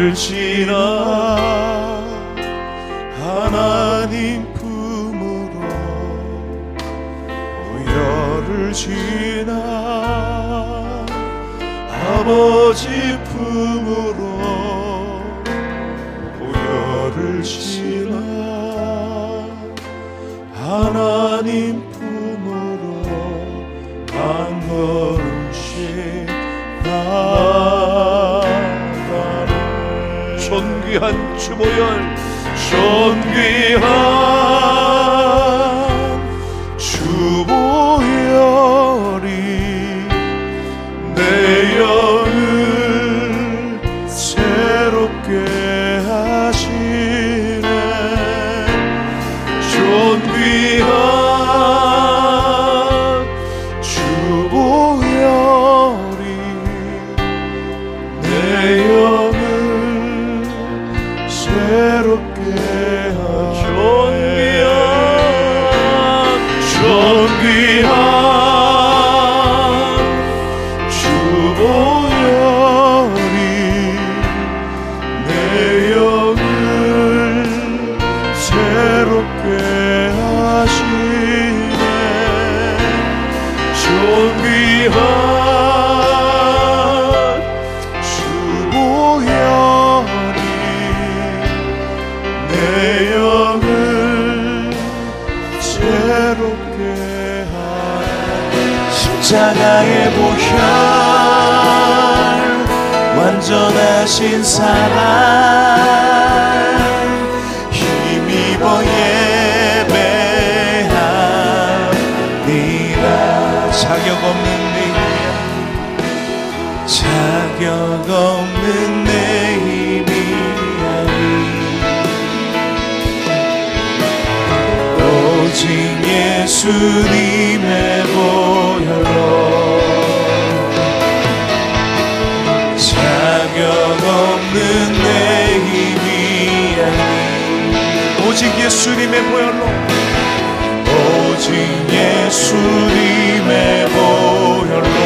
보혈을 지나 하나님 품으로 보혈을 지나 아버지 품으로 보혈을 지나 하나님 품으로 한 걸음씩 나가네. 존귀한 주보혈, 존귀한 주보혈이 내 영을 새롭게 하시네. 존귀한 주보혈이 내 영을 새롭게 하시네. 존귀한 주보혈이 내 영을 새롭게 하시네. 존귀한 주보혈이 내 영을 새롭게 하네. 십자가의 보혈, 완전하신 사랑, 힘입어 예배합니다. 자격 없는 내 자격 없는 내 힘이 아니 오직 예수님의 보혈로 자격 없는 내 힘이 아니 오직 예수님의 보혈로 오직 예수님의 보혈로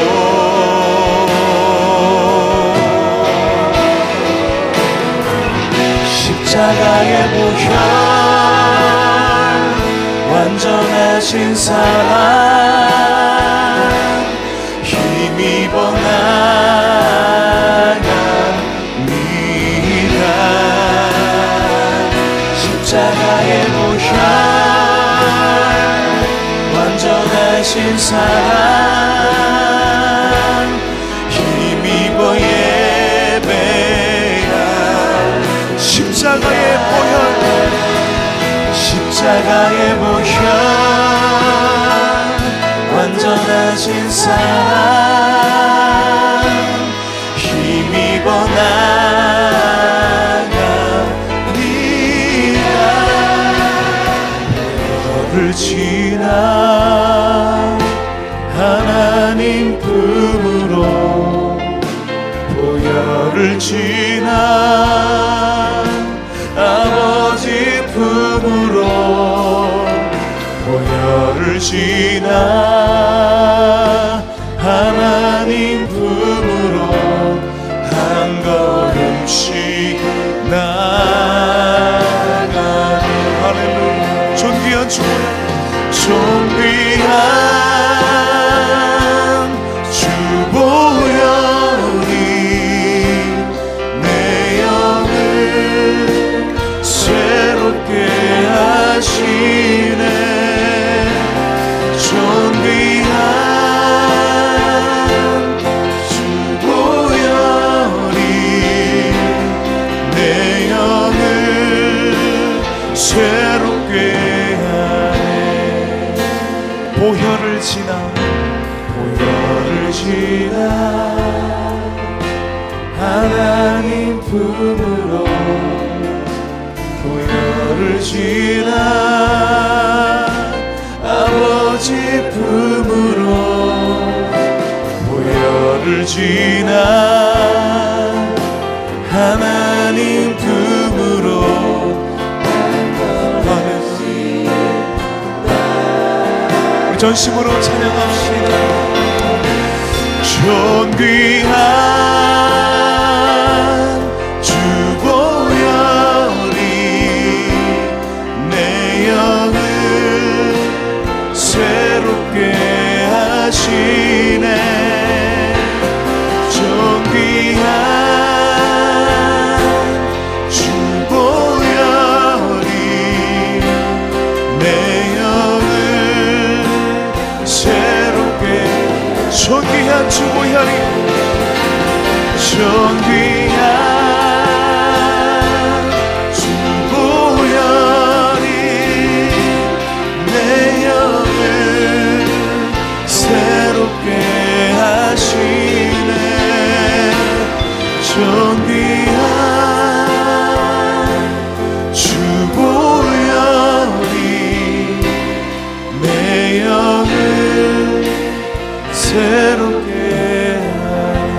십자가의 보혈, 완전하신 사랑, 힘입어 나갑니다. 십자가의 보혈, 완전하신 사랑, 힘입어 예배하. 십자가의 보혈, 십자가의 보혈, 완전하신 사랑, 힘입어 나갑니다. 보혈을 지나 하나님 품으로 보혈을 지나 아버지 품으로 보혈을 지나 하나님 품으로 한 걸음씩 나가네. 할렐루야. 존귀한 주보혈, 존귀한 주보혈이 내 영을 새롭게 하시네. 존귀한 주보혈이 내 영을 새롭게 하네. 보혈을 지나 보혈을 지나 하나님 품으로 보혈을 지나 아버지 품으로 보혈을 지나 하나님 품으로 우리 전심으로 찬양합시다. 존귀한 주보혈이 하시네. 존귀한 주보혈이 내 영을 새롭게. 존귀한 주보혈이, 존귀한 주보혈이 내 영을 새롭게 하시네. 존귀한 주보혈이 내 영을 새롭게 하네.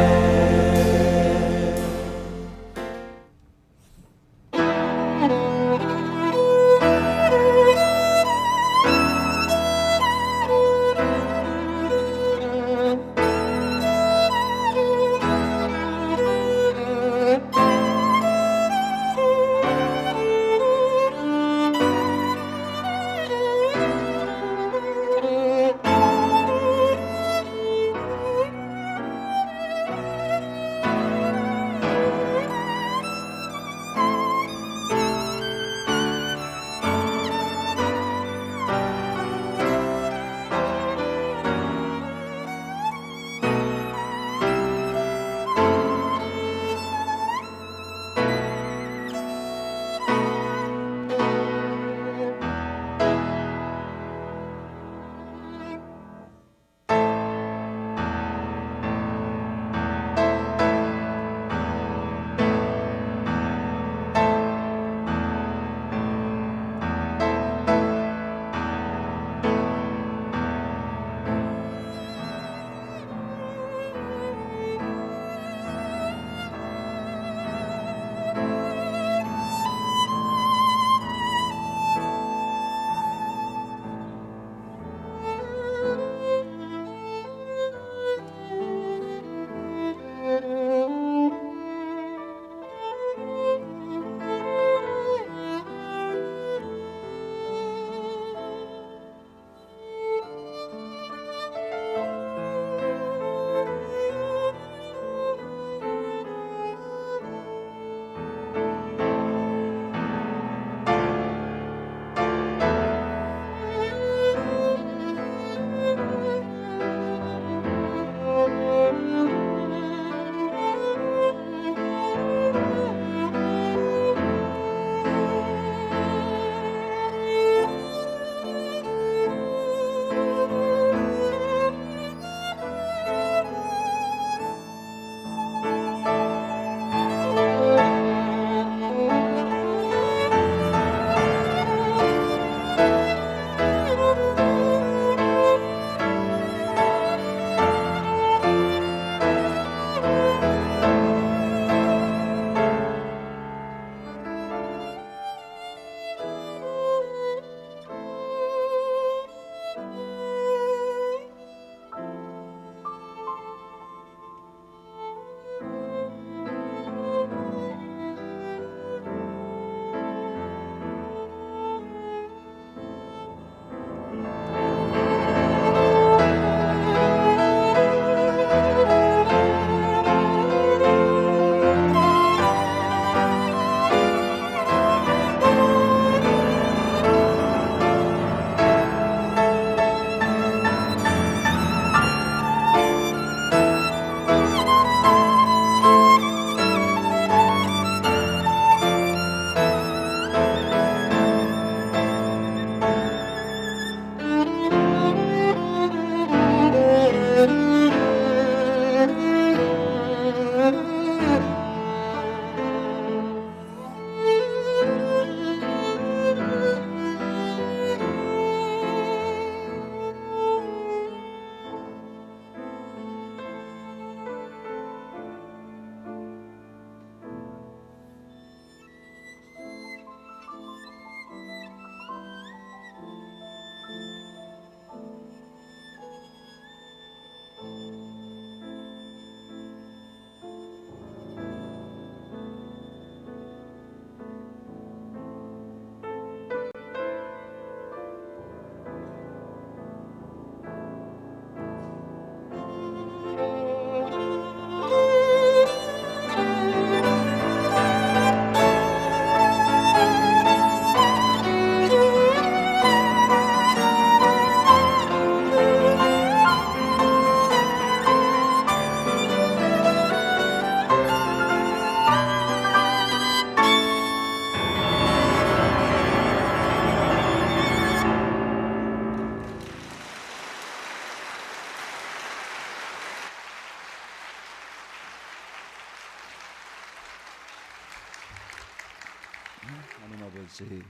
하나님 아버지,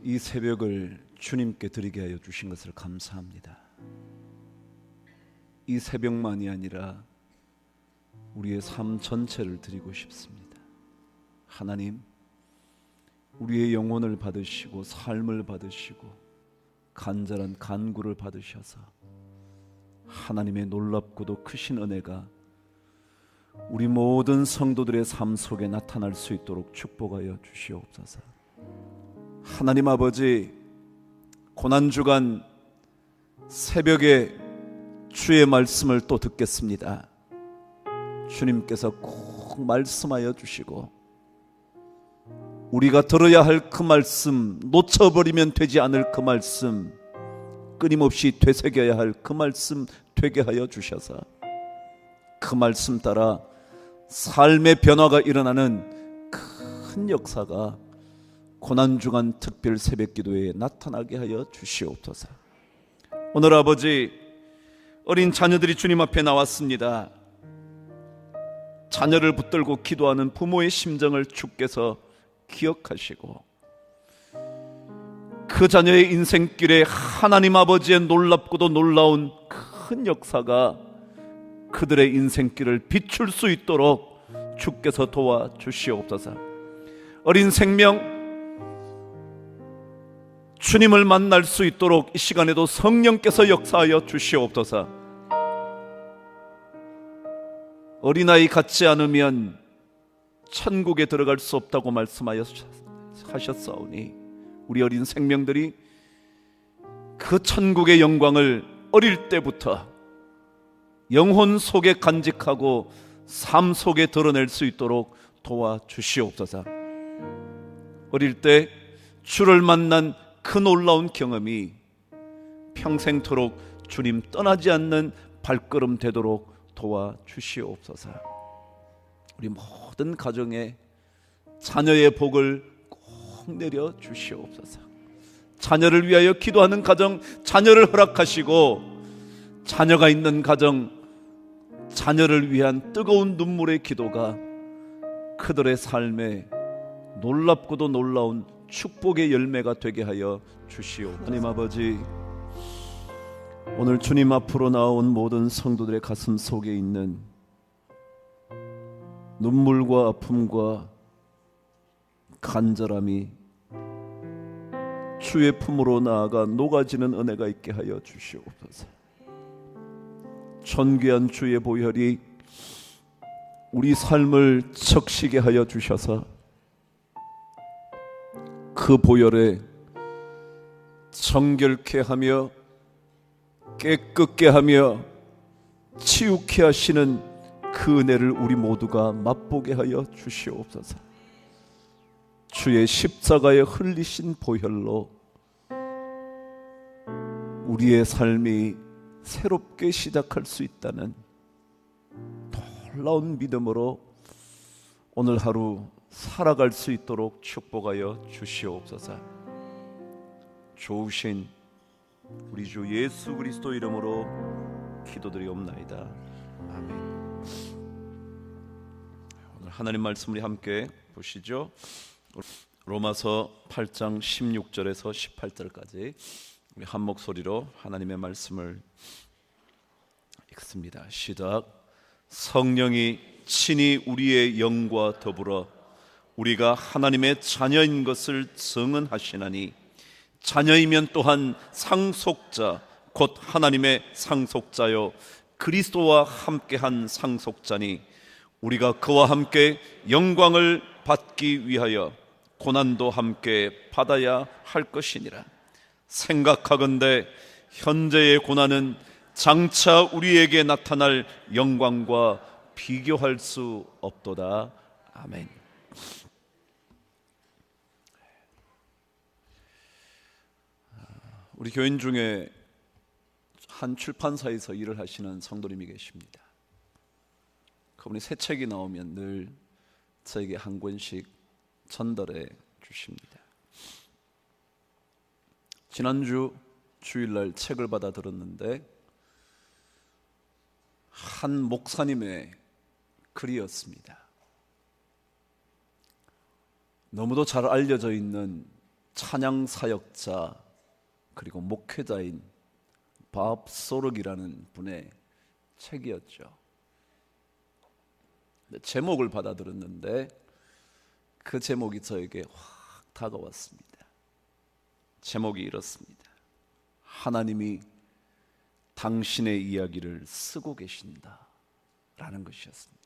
이 새벽을 주님께 드리게 하여 주신 것을 감사합니다. 이 새벽만이 아니라 우리의 삶 전체를 드리고 싶습니다. 하나님, 우리의 영혼을 받으시고 삶을 받으시고 간절한 간구를 받으셔서 하나님의 놀랍고도 크신 은혜가 우리 모든 성도들의 삶 속에 나타날 수 있도록 축복하여 주시옵소서. 하나님 아버지, 고난주간 새벽에 주의 말씀을 또 듣겠습니다. 주님께서 꼭 말씀하여 주시고 우리가 들어야 할 그 말씀, 놓쳐버리면 되지 않을 그 말씀, 끊임없이 되새겨야 할 그 말씀 되게 하여 주셔서 그 말씀 따라 삶의 변화가 일어나는 큰 역사가 고난주간 특별 새벽기도에 나타나게 하여 주시옵소서. 오늘 아버지, 어린 자녀들이 주님 앞에 나왔습니다. 자녀를 붙들고 기도하는 부모의 심정을 주께서 기억하시고 그 자녀의 인생길에 하나님 아버지의 놀랍고도 놀라운 큰 역사가 그들의 인생길을 비출 수 있도록 주께서 도와주시옵소서. 어린 생명 주님을 만날 수 있도록 이 시간에도 성령께서 역사하여 주시옵소서. 어린아이 같지 않으면 천국에 들어갈 수 없다고 말씀하셨사오니 우리 어린 생명들이 그 천국의 영광을 어릴 때부터 영혼 속에 간직하고 삶 속에 드러낼 수 있도록 도와주시옵소서. 어릴 때 주를 만난 그 놀라운 경험이 평생토록 주님 떠나지 않는 발걸음 되도록 도와주시옵소서. 우리 모든 가정에 자녀의 복을 꼭 내려 주시옵소서. 자녀를 위하여 기도하는 가정, 자녀를 허락하시고 자녀가 있는 가정, 자녀를 위한 뜨거운 눈물의 기도가 그들의 삶에 놀랍고도 놀라운 축복의 열매가 되게 하여 주시옵소서. 하나님 아버지, 오늘 주님 앞으로 나온 모든 성도들의 가슴 속에 있는 눈물과 아픔과 간절함이 주의 품으로 나아가 녹아지는 은혜가 있게 하여 주시옵소서. 존귀한 주의 보혈이 우리 삶을 적시게 하여 주셔서 그 보혈에 정결케 하며 깨끗게 하며 치유케 하시는 그 은혜를 우리 모두가 맛보게 하여 주시옵소서. 주의 십자가에 흘리신 보혈로 우리의 삶이 새롭게 시작할 수 있다는 놀라운 믿음으로 오늘 하루 살아갈 수 있도록 축복하여 주시옵소서. 좋으신 우리 주 예수 그리스도 이름으로 기도드리옵나이다. 아멘. 오늘 하나님 말씀 우리 함께 보시죠. 로마서 8장 16절에서 18절까지 우리 한 목소리로 하나님의 말씀을 읽습니다. 시작. 성령이 친히 우리의 영과 더불어 우리가 하나님의 자녀인 것을 증언하시나니 자녀이면 또한 상속자 곧 하나님의 상속자요 그리스도와 함께한 상속자니 우리가 그와 함께 영광을 받기 위하여 고난도 함께 받아야 할 것이니라. 생각하건대 현재의 고난은 장차 우리에게 나타날 영광과 비교할 수 없도다. 아멘. 우리 교인 중에 한 출판사에서 일을 하시는 성도님이 계십니다. 그분이 새 책이 나오면 늘 저에게 한 권씩 전달해 주십니다. 지난주 주일날 책을 받아 들었는데 한 목사님의 글이었습니다. 너무도 잘 알려져 있는 찬양 사역자 그리고 목회자인 밥 소록이라는 분의 책이었죠. 제목을 받아들였는데 그 제목이 저에게 확 다가왔습니다. 제목이 이렇습니다. 하나님이 당신의 이야기를 쓰고 계신다 라는 것이었습니다.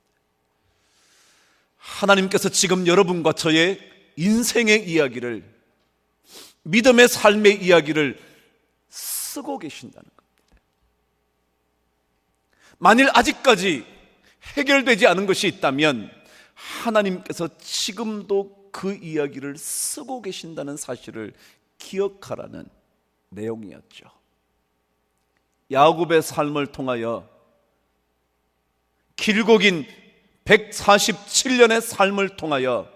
하나님께서 지금 여러분과 저의 인생의 이야기를, 믿음의 삶의 이야기를 쓰고 계신다는 겁니다. 만일 아직까지 해결되지 않은 것이 있다면 하나님께서 지금도 그 이야기를 쓰고 계신다는 사실을 기억하라는 내용이었죠. 야곱의 삶을 통하여 길고 긴 147년의 삶을 통하여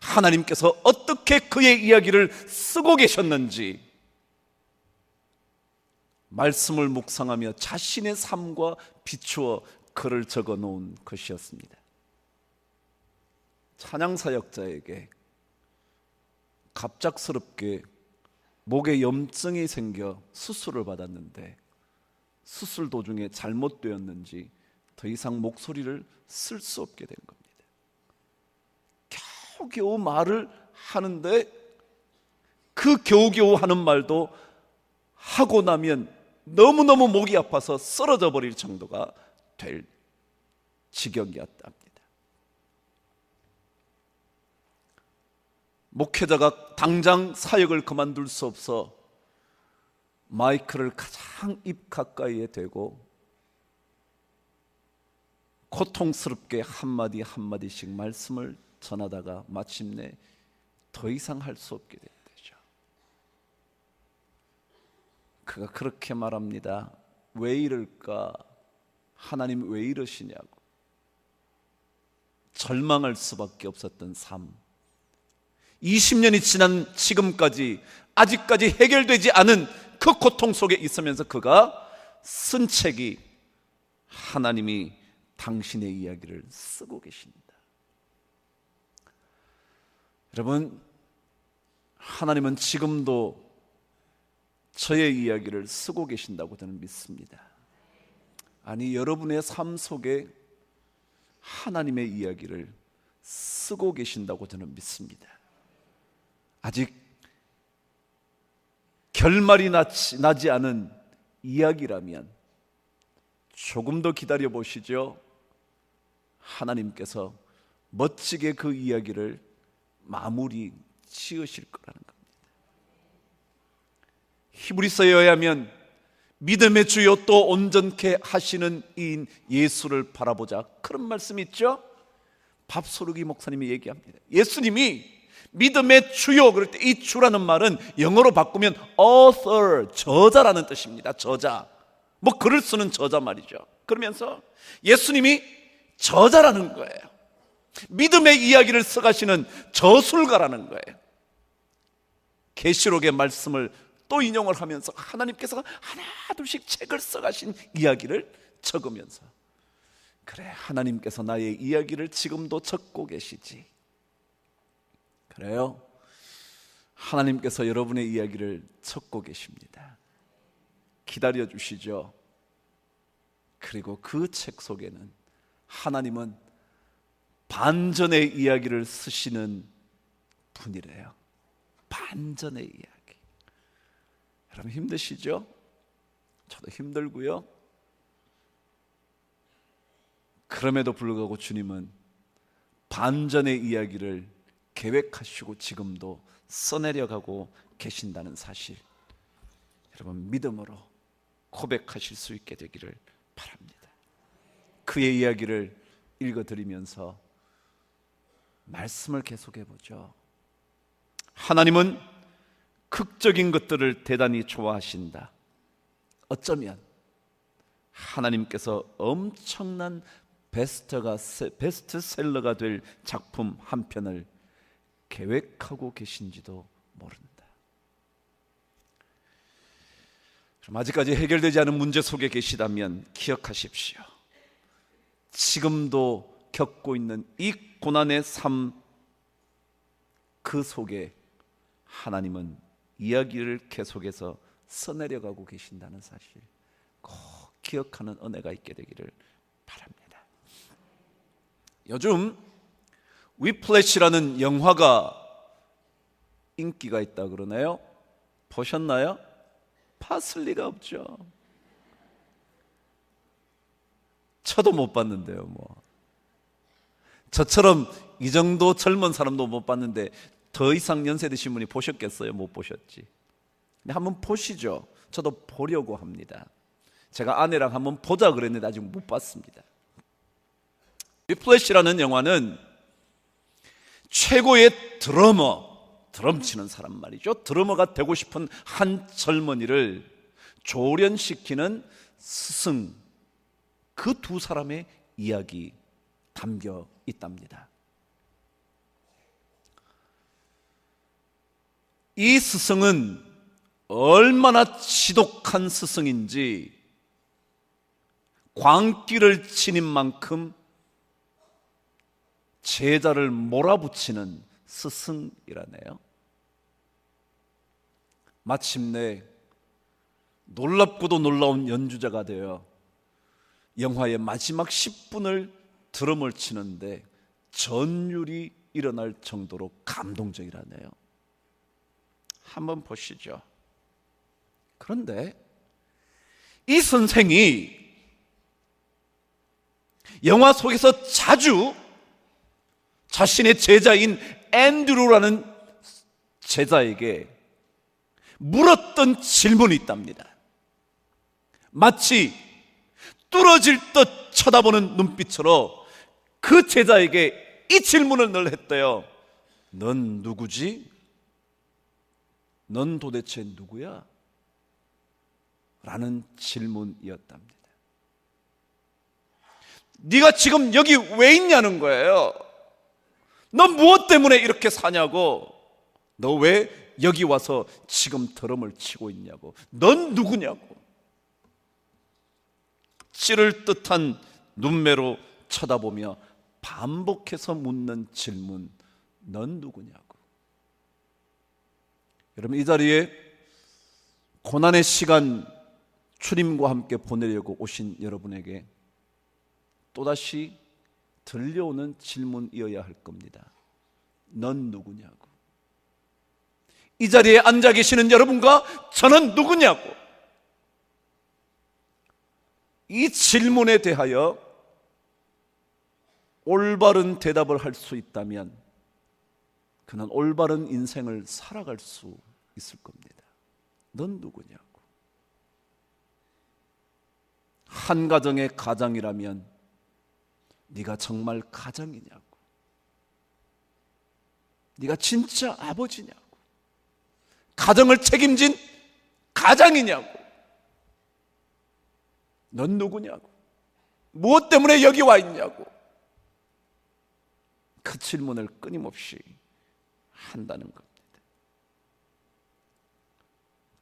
하나님께서 어떻게 그의 이야기를 쓰고 계셨는지 말씀을 묵상하며 자신의 삶과 비추어 글을 적어 놓은 것이었습니다. 찬양사역자에게 갑작스럽게 목에 염증이 생겨 수술을 받았는데 수술 도중에 잘못되었는지 더 이상 목소리를 쓸 수 없게 된 겁니다. 겨우겨우 말을 하는데 그 겨우겨우 하는 말도 하고 나면 너무너무 목이 아파서 쓰러져 버릴 정도가 될 지경이었답니다. 목회자가 당장 사역을 그만둘 수 없어 마이크를 가장 입 가까이에 대고 고통스럽게 한마디 한마디씩 말씀을 전하다가 마침내 더 이상 할 수 없게 된 거죠. 그가 그렇게 말합니다. 왜 이럴까? 하나님 왜 이러시냐고. 절망할 수밖에 없었던 삶, 20년이 지난 지금까지 아직까지 해결되지 않은 그 고통 속에 있으면서 그가 쓴 책이 하나님이 당신의 이야기를 쓰고 계십니다. 여러분, 하나님은 지금도 저의 이야기를 쓰고 계신다고 저는 믿습니다. 아니, 여러분의 삶 속에 하나님의 이야기를 쓰고 계신다고 저는 믿습니다. 아직 결말이 나지 않은 이야기라면 조금 더 기다려 보시죠. 하나님께서 멋지게 그 이야기를 마무리 지으실 거라는 겁니다. 히브리서에 의하면 믿음의 주요 또 온전케 하시는 이인 예수를 바라보자, 그런 말씀이 있죠. 밥소르기 목사님이 얘기합니다. 예수님이 믿음의 주요, 그럴 때 이 주라는 말은 영어로 바꾸면 author, 저자라는 뜻입니다. 저자, 뭐 글을 쓰는 저자 말이죠. 그러면서 예수님이 저자라는 거예요. 믿음의 이야기를 써가시는 저술가라는 거예요. 계시록의 말씀을 또 인용을 하면서 하나님께서 하나 둘씩 책을 써가신 이야기를 적으면서, 그래, 하나님께서 나의 이야기를 지금도 적고 계시지. 그래요, 하나님께서 여러분의 이야기를 적고 계십니다. 기다려 주시죠. 그리고 그 책 속에는 하나님은 반전의 이야기를 쓰시는 분이래요. 반전의 이야기. 여러분 힘드시죠? 저도 힘들고요. 그럼에도 불구하고 주님은 반전의 이야기를 계획하시고 지금도 써내려가고 계신다는 사실, 여러분 믿음으로 고백하실 수 있게 되기를 바랍니다. 그의 이야기를 읽어드리면서 말씀을 계속해보죠. 하나님은 극적인 것들을 대단히 좋아하신다. 어쩌면 하나님께서 엄청난 베스트셀러가 될 작품 한 편을 계획하고 계신지도 모른다. 그럼 아직까지 해결되지 않은 문제 속에 계시다면 기억하십시오. 지금도 겪고 있는 이 고난의 삶, 그 속에 하나님은 이야기를 계속해서 써내려가고 계신다는 사실 꼭 기억하는 은혜가 있게 되기를 바랍니다. 요즘 위플래시라는 영화가 인기가 있다 그러네요. 보셨나요? 봤을 리가 없죠. 저도 못 봤는데요. 뭐 저처럼 이 정도 젊은 사람도 못 봤는데 더 이상 연세 드신 분이 보셨겠어요? 못 보셨지? 근데 한번 보시죠. 저도 보려고 합니다. 제가 아내랑 한번 보자 그랬는데 아직 못 봤습니다. 위플래시라는 영화는 최고의 드럼 치는 사람 말이죠. 드러머가 되고 싶은 한 젊은이를 조련시키는 스승, 그 두 사람의 이야기 담겨 있답니다. 이 스승은 얼마나 지독한 스승인지 광기를 지닌 만큼 제자를 몰아붙이는 스승이라네요. 마침내 놀랍고도 놀라운 연주자가 되어 영화의 마지막 10분을 드럼을 치는데 전율이 일어날 정도로 감동적이라네요. 한번 보시죠. 그런데 이 선생이 영화 속에서 자주 자신의 제자인 앤드루라는 제자에게 물었던 질문이 있답니다. 마치 뚫어질 듯 쳐다보는 눈빛으로 그 제자에게 이 질문을 늘 했대요. 넌 누구지? 넌 도대체 누구야? 라는 질문이었답니다. 네가 지금 여기 왜 있냐는 거예요. 너 무엇 때문에 이렇게 사냐고. 너 왜 여기 와서 지금 드럼을 치고 있냐고. 넌 누구냐고. 찌를 듯한 눈매로 쳐다보며 반복해서 묻는 질문, 넌 누구냐고. 여러분, 이 자리에 고난의 시간 주님과 함께 보내려고 오신 여러분에게 또다시 들려오는 질문이어야 할 겁니다. 넌 누구냐고. 이 자리에 앉아 계시는 여러분과 저는 누구냐고. 이 질문에 대하여 올바른 대답을 할 수 있다면 그는 올바른 인생을 살아갈 수 있을 겁니다. 넌 누구냐고. 한 가정의 가장이라면 네가 정말 가장이냐고. 네가 진짜 아버지냐고. 가정을 책임진 가장이냐고. 넌 누구냐고. 무엇 때문에 여기 와 있냐고. 그 질문을 끊임없이 한다는 겁니다.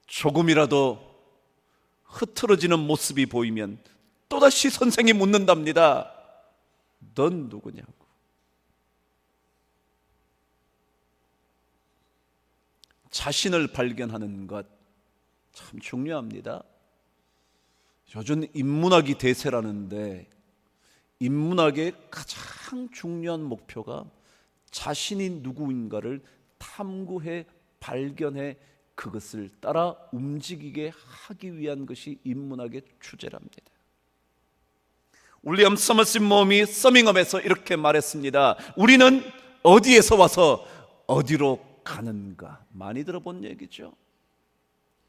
조금이라도 흐트러지는 모습이 보이면 또다시 선생이 묻는답니다. 넌 누구냐고. 자신을 발견하는 것 참 중요합니다. 요즘 인문학이 대세라는데 인문학의 가장 중요한 목표가 자신이 누구인가를 탐구해 발견해 그것을 따라 움직이게 하기 위한 것이 인문학의 주제랍니다. 윌리엄 서머슨 몸이 서밍업에서 이렇게 말했습니다. 우리는 어디에서 와서 어디로 가는가. 많이 들어본 얘기죠.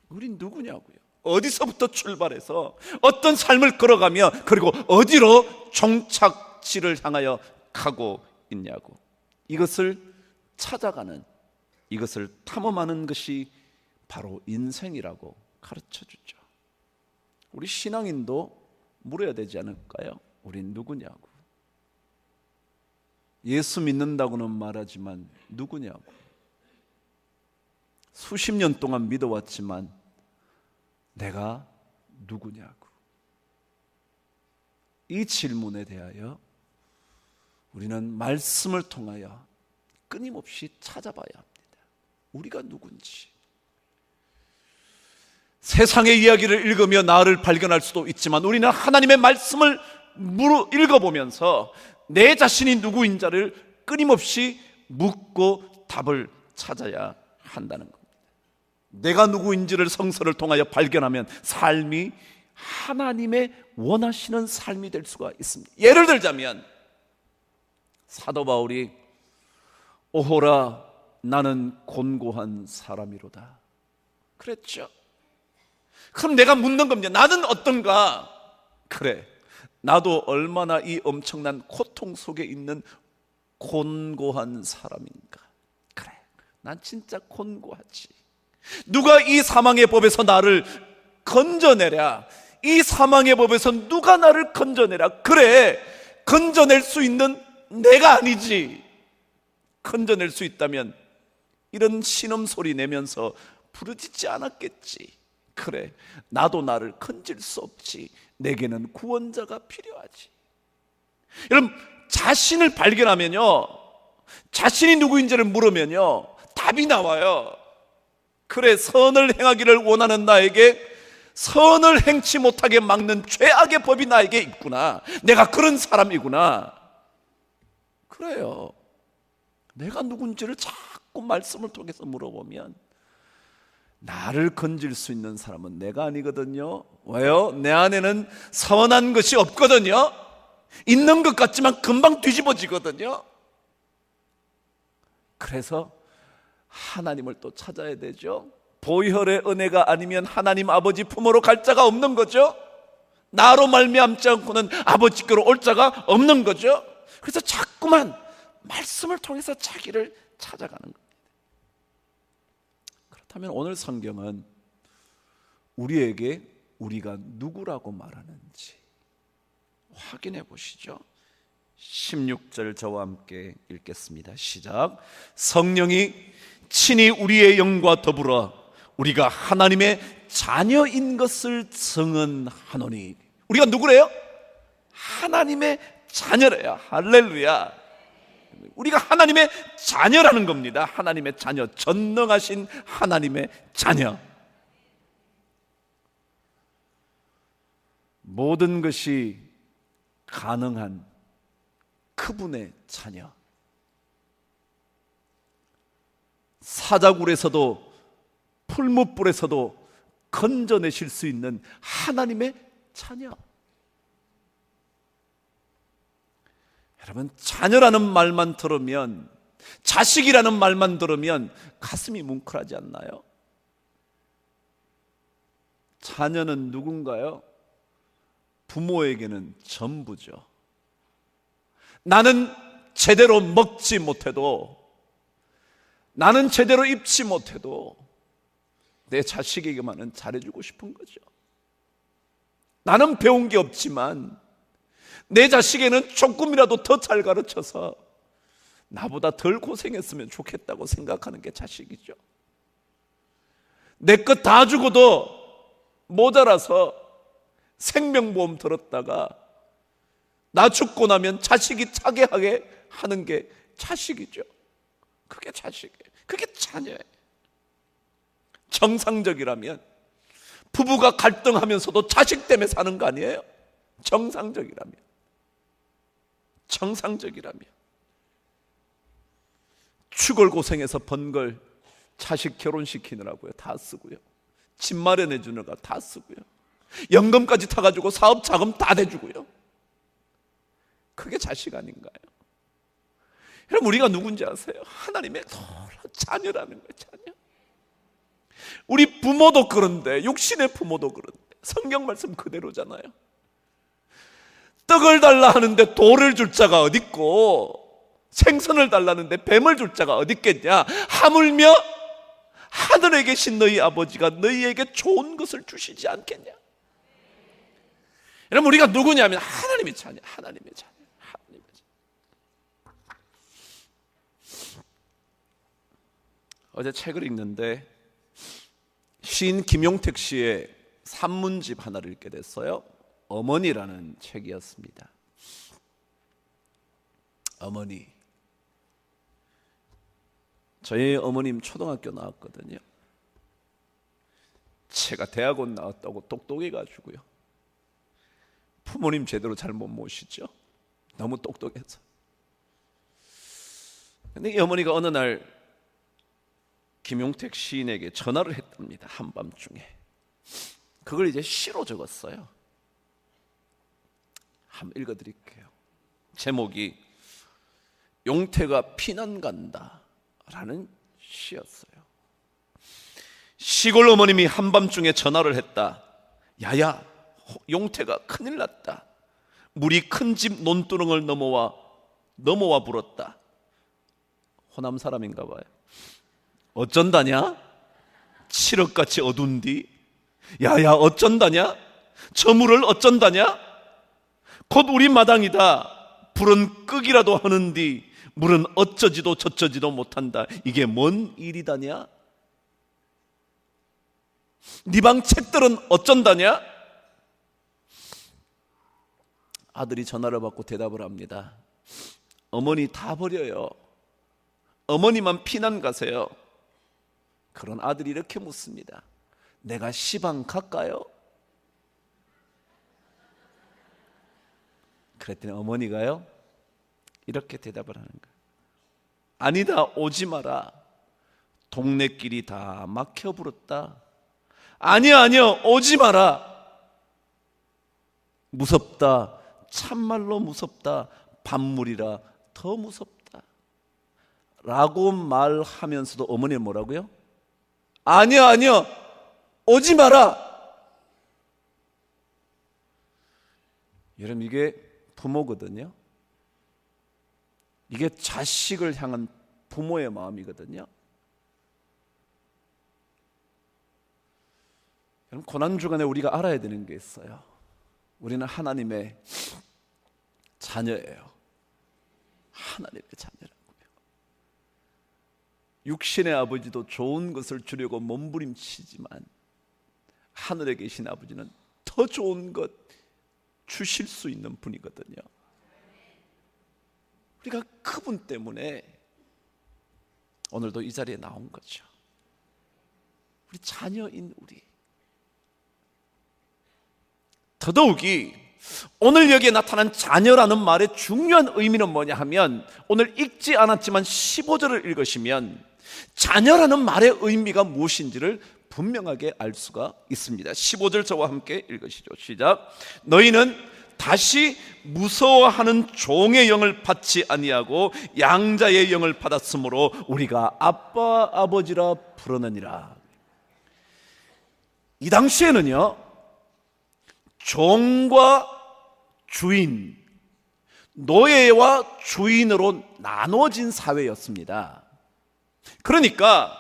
우린 누구냐고요. 어디서부터 출발해서 어떤 삶을 걸어가며 그리고 어디로 종착지를 향하여 가고 있냐고. 이것을 찾아가는, 이것을 탐험하는 것이 바로 인생이라고 가르쳐주죠. 우리 신앙인도 물어야 되지 않을까요? 우린 누구냐고. 예수 믿는다고는 말하지만 누구냐고. 수십 년 동안 믿어왔지만 내가 누구냐고. 이 질문에 대하여 우리는 말씀을 통하여 끊임없이 찾아봐야 합니다. 우리가 누군지. 세상의 이야기를 읽으며 나를 발견할 수도 있지만 우리는 하나님의 말씀을 읽어보면서 내 자신이 누구인지를 끊임없이 묻고 답을 찾아야 한다는 겁니다. 내가 누구인지를 성서를 통하여 발견하면 삶이 하나님의 원하시는 삶이 될 수가 있습니다. 예를 들자면 사도 바울이 오호라 나는 곤고한 사람이로다 그랬죠. 그럼 내가 묻는 겁니다. 나는 어떤가? 그래, 나도 얼마나 이 엄청난 고통 속에 있는 곤고한 사람인가? 그래, 난 진짜 곤고하지. 누가 이 사망의 법에서 나를 건져내랴? 이 사망의 법에서 누가 나를 건져내랴? 그래, 건져낼 수 있는 내가 아니지. 건져낼 수 있다면 이런 신음소리 내면서 부르짖지 않았겠지. 그래, 나도 나를 건질 수 없지. 내게는 구원자가 필요하지. 여러분, 자신을 발견하면요, 자신이 누구인지를 물으면요, 답이 나와요. 그래, 선을 행하기를 원하는 나에게 선을 행치 못하게 막는 죄악의 법이 나에게 있구나. 내가 그런 사람이구나. 그래요. 내가 누군지를 자꾸 말씀을 통해서 물어보면 나를 건질 수 있는 사람은 내가 아니거든요. 왜요? 내 안에는 선한 것이 없거든요. 있는 것 같지만 금방 뒤집어지거든요. 그래서 하나님을 또 찾아야 되죠. 보혈의 은혜가 아니면 하나님 아버지 품으로 갈 자가 없는 거죠. 나로 말미암지 않고는 아버지께로 올 자가 없는 거죠. 그래서 자꾸만 말씀을 통해서 자기를 찾아가는 겁니다. 그렇다면 오늘 성경은 우리에게 우리가 누구라고 말하는지 확인해 보시죠. 16절 저와 함께 읽겠습니다. 시작. 성령이 친히 우리의 영과 더불어 우리가 하나님의 자녀인 것을 증언하노니. 우리가 누구래요? 하나님의 자녀래요. 할렐루야. 우리가 하나님의 자녀라는 겁니다. 하나님의 자녀, 전능하신 하나님의 자녀. 모든 것이 가능한 그분의 자녀. 사자굴에서도 풀무불에서도 건져내실 수 있는 하나님의 자녀. 여러분, 자녀라는 말만 들으면, 자식이라는 말만 들으면 가슴이 뭉클하지 않나요? 자녀는 누군가요? 부모에게는 전부죠. 나는 제대로 먹지 못해도, 나는 제대로 입지 못해도 내 자식에게만은 잘해주고 싶은 거죠. 나는 배운 게 없지만 내 자식에는 조금이라도 더 잘 가르쳐서 나보다 덜 고생했으면 좋겠다고 생각하는 게 자식이죠. 내 것 다 주고도 모자라서 생명보험 들었다가 나 죽고 나면 자식이 차게 하게 하는 게 자식이죠. 그게 자식이에요. 그게 자녀예요. 정상적이라면 부부가 갈등하면서도 자식 때문에 사는 거 아니에요? 정상적이라면 죽을 고생해서 번 걸 자식 결혼시키느라고요 다 쓰고요, 집 마련해 주느라 다 쓰고요, 연금까지 타가지고 사업 자금 다 대주고요. 그게 자식 아닌가요? 여러분, 우리가 누군지 아세요? 하나님의 자녀라는 거예요. 자녀. 우리 부모도 그런데, 육신의 부모도 그런데 성경 말씀 그대로잖아요. 떡을 달라 하는데 돌을 줄 자가 어디 있고, 생선을 달라는데 뱀을 줄 자가 어디 있겠냐? 하물며 하늘에 계신 너희 아버지가 너희에게 좋은 것을 주시지 않겠냐? 여러분, 우리가 누구냐면 하나님의 자녀, 하나님의 자녀. 어제 책을 읽는데 시인 김용택 씨의 산문집 하나를 읽게 됐어요. 어머니라는 책이었습니다. 어머니. 저희 어머님 초등학교 나왔거든요. 제가 대학원 나왔다고 똑똑해가지고요. 부모님 제대로 잘 못 모시죠. 너무 똑똑해서. 근데 이 어머니가 어느 날 김용택 시인에게 전화를 했답니다. 한밤중에. 그걸 이제 시로 적었어요. 한번 읽어드릴게요. 제목이 용태가 피난 간다 라는 시였어요. 시골 어머님이 한밤중에 전화를 했다. 야야, 용태가 큰일 났다. 물이 큰 집 논두렁을 넘어와 불었다. 호남 사람인가 봐요. 어쩐다냐? 7억같이 어둔디. 야야, 어쩐다냐? 저 물을 어쩐다냐? 곧 우리 마당이다. 불은 끄기라도 하는디 물은 어쩌지도 저쩌지도 못한다. 이게 뭔 일이다냐? 네 방 책들은 어쩐다냐? 아들이 전화를 받고 대답을 합니다. 어머니 다 버려요. 어머니만 피난 가세요. 그런 아들이 이렇게 묻습니다. 내가 시방 갈까요? 그랬더니 어머니가요 이렇게 대답을 하는 거예요. 아니다, 오지 마라. 동네길이 다 막혀 불었다. 아니요, 오지 마라. 무섭다. 참말로 무섭다. 밤물이라 더 무섭다. 라고 말하면서도 어머니는 뭐라고요? 아니요, 오지 마라. 여러분, 이게 부모거든요. 이게 자식을 향한 부모의 마음이거든요. 여러분, 고난주간에 우리가 알아야 되는 게 있어요. 우리는 하나님의 자녀예요. 하나님의 자녀라고요. 육신의 아버지도 좋은 것을 주려고 몸부림치지만 하늘에 계신 아버지는 더 좋은 것 주실 수 있는 분이거든요. 우리가 그분 때문에 오늘도 이 자리에 나온 거죠. 우리 자녀인 우리. 더더욱이 오늘 여기에 나타난 자녀라는 말의 중요한 의미는 뭐냐 하면, 오늘 읽지 않았지만 15절을 읽으시면 자녀라는 말의 의미가 무엇인지를 분명하게 알 수가 있습니다. 15절 저와 함께 읽으시죠. 시작. 너희는 다시 무서워하는 종의 영을 받지 아니하고 양자의 영을 받았으므로 우리가 아빠 아버지라 부르느니라. 이 당시에는요, 종과 주인, 노예와 주인으로 나눠진 사회였습니다. 그러니까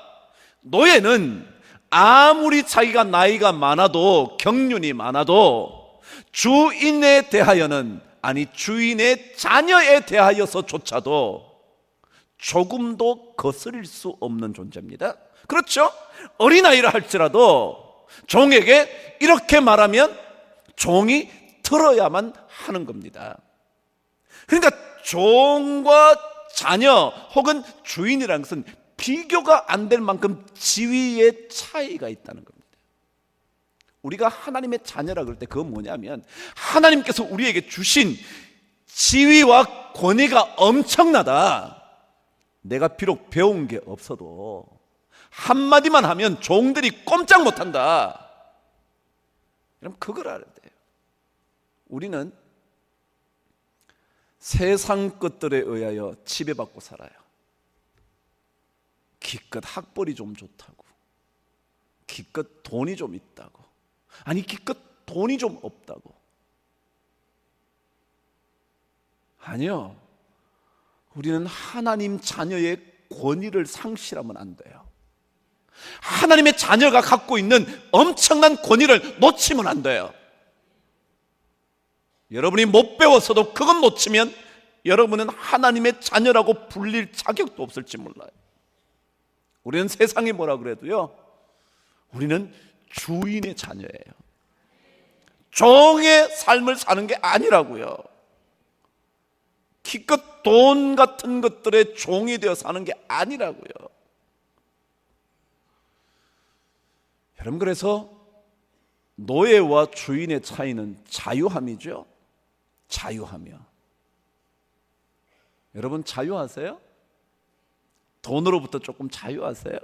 노예는 아무리 자기가 나이가 많아도, 경륜이 많아도 주인에 대하여는, 아니 주인의 자녀에 대하여서조차도 조금도 거스릴 수 없는 존재입니다. 그렇죠? 어린아이라 할지라도 종에게 이렇게 말하면 종이 들어야만 하는 겁니다. 그러니까 종과 자녀 혹은 주인이라는 것은 비교가 안 될 만큼 지위의 차이가 있다는 겁니다. 우리가 하나님의 자녀라 그럴 때 그건 뭐냐면, 하나님께서 우리에게 주신 지위와 권위가 엄청나다. 내가 비록 배운 게 없어도 한마디만 하면 종들이 꼼짝 못한다. 그럼 그걸 알아야 돼요. 우리는 세상 것들에 의하여 지배받고 살아요. 기껏 학벌이 좀 좋다고, 기껏 돈이 좀 있다고, 아니 기껏 돈이 좀 없다고. 아니요, 우리는 하나님 자녀의 권위를 상실하면 안 돼요. 하나님의 자녀가 갖고 있는 엄청난 권위를 놓치면 안 돼요. 여러분이 못 배웠어도 그건 놓치면 여러분은 하나님의 자녀라고 불릴 자격도 없을지 몰라요. 우리는 세상이 뭐라 그래도요, 우리는 주인의 자녀예요. 종의 삶을 사는 게 아니라고요. 기껏 돈 같은 것들의 종이 되어 사는 게 아니라고요. 여러분, 그래서 노예와 주인의 차이는 자유함이죠. 자유하며. 여러분, 자유하세요? 돈으로부터 조금 자유하세요?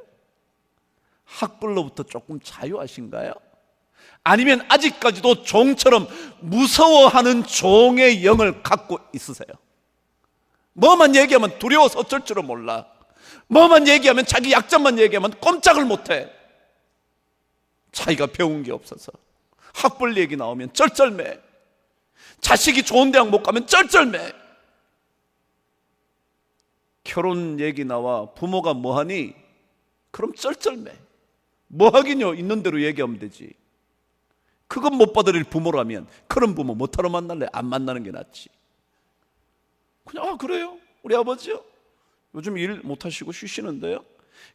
학벌로부터 조금 자유하신가요? 아니면 아직까지도 종처럼 무서워하는 종의 영을 갖고 있으세요? 뭐만 얘기하면 두려워서 어쩔 줄은 몰라. 뭐만 얘기하면, 자기 약점만 얘기하면 꼼짝을 못해. 자기가 배운 게 없어서. 학벌 얘기 나오면 쩔쩔매. 자식이 좋은 대학 못 가면 쩔쩔매. 결혼 얘기 나와 부모가 뭐하니? 그럼 쩔쩔매. 뭐하긴요, 있는 대로 얘기하면 되지. 그건 못 받아들일 부모라면 그런 부모 못하러 만날래? 안 만나는 게 낫지. 그냥 그래요? 우리 아버지요? 요즘 일 못하시고 쉬시는데요?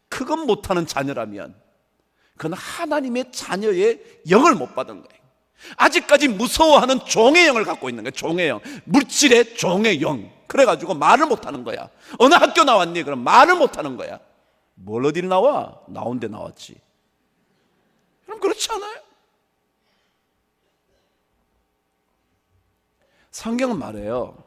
그건 못하는 자녀라면 그건 하나님의 자녀의 영을 못 받은 거예요. 아직까지 무서워하는 종의 영을 갖고 있는 거예요. 종의 영, 물질의 종의 영. 그래가지고 말을 못하는 거야. 어느 학교 나왔니? 그럼 말을 못하는 거야. 뭘 어딜 나와? 나온 데 나왔지. 그럼 그렇지 않아요? 성경은 말해요.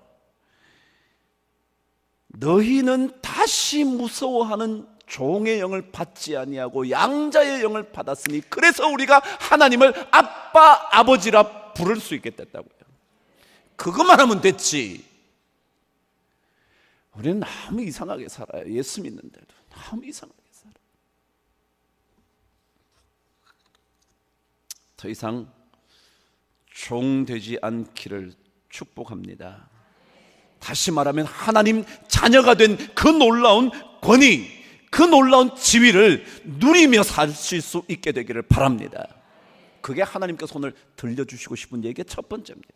너희는 다시 무서워하는 종의 영을 받지 아니하고 양자의 영을 받았으니 그래서 우리가 하나님을 아빠, 아버지라 부를 수 있게 됐다고요. 그것만 하면 됐지. 우리는 너무 이상하게 살아요. 예수 믿는데도 너무 이상하게 살아요. 더 이상 종 되지 않기를 축복합니다. 다시 말하면 하나님 자녀가 된 그 놀라운 권위, 그 놀라운 지위를 누리며 사실 수 있게 되기를 바랍니다. 그게 하나님께서 오늘 들려주시고 싶은 얘기의 첫 번째입니다.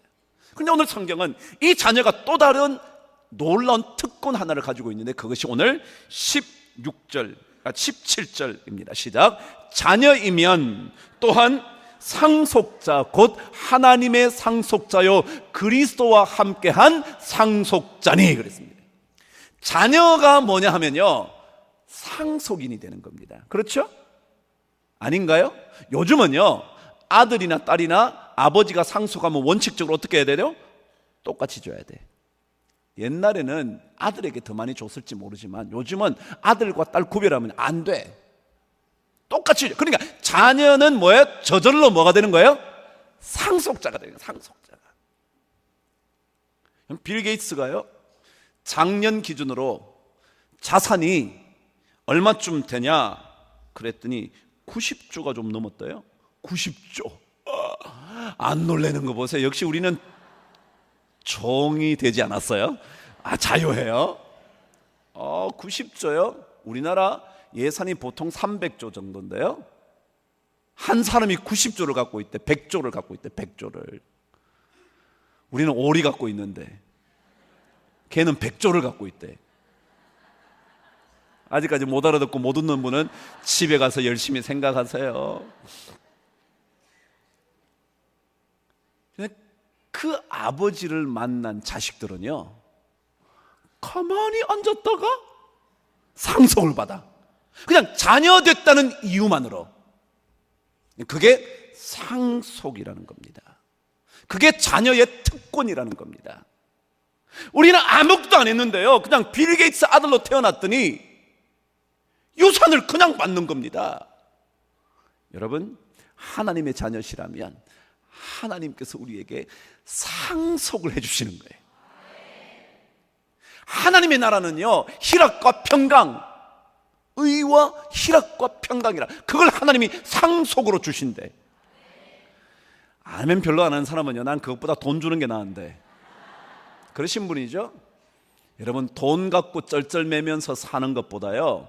그런데 오늘 성경은 이 자녀가 또 다른 놀라운 특권 하나를 가지고 있는데 그것이 오늘 17절입니다. 시작. 자녀이면 또한 상속자 곧 하나님의 상속자요 그리스도와 함께한 상속자니 그랬습니다. 자녀가 뭐냐 하면요, 상속인이 되는 겁니다. 그렇죠? 아닌가요? 요즘은요, 아들이나 딸이나 아버지가 상속하면 원칙적으로 어떻게 해야 돼요? 똑같이 줘야 돼. 옛날에는 아들에게 더 많이 줬을지 모르지만 요즘은 아들과 딸 구별하면 안 돼. 똑같이. 그러니까 자녀는 뭐예요? 저절로 뭐가 되는 거예요? 상속자가 되는 거예요. 상속자가. 빌 게이츠가요, 작년 기준으로 자산이 얼마쯤 되냐 그랬더니 90조가 좀 넘었대요. 90조. 안 놀라는 거 보세요. 역시 우리는 종이 되지 않았어요. 자유해요. 90조요? 우리나라 예산이 보통 300조 정도인데요, 한 사람이 90조를 갖고 있대. 100조를 갖고 있대. 100조를. 우리는 오리 갖고 있는데 걔는 100조를 갖고 있대. 아직까지 못 알아듣고 못 웃는 분은 집에 가서 열심히 생각하세요. 그 아버지를 만난 자식들은요, 가만히 앉았다가 상속을 받아. 그냥 자녀 됐다는 이유만으로. 그게 상속이라는 겁니다. 그게 자녀의 특권이라는 겁니다. 우리는 아무것도 안 했는데요, 그냥 빌 게이츠 아들로 태어났더니 유산을 그냥 받는 겁니다. 여러분, 하나님의 자녀시라면 하나님께서 우리에게 상속을 해주시는 거예요. 하나님의 나라는요, 희락과 평강, 의와 희락과 평강이라, 그걸 하나님이 상속으로 주신대. 아멘 별로 안 하는 사람은요, 난 그것보다 돈 주는 게 나은데, 그러신 분이죠. 여러분, 돈 갖고 쩔쩔매면서 사는 것보다요,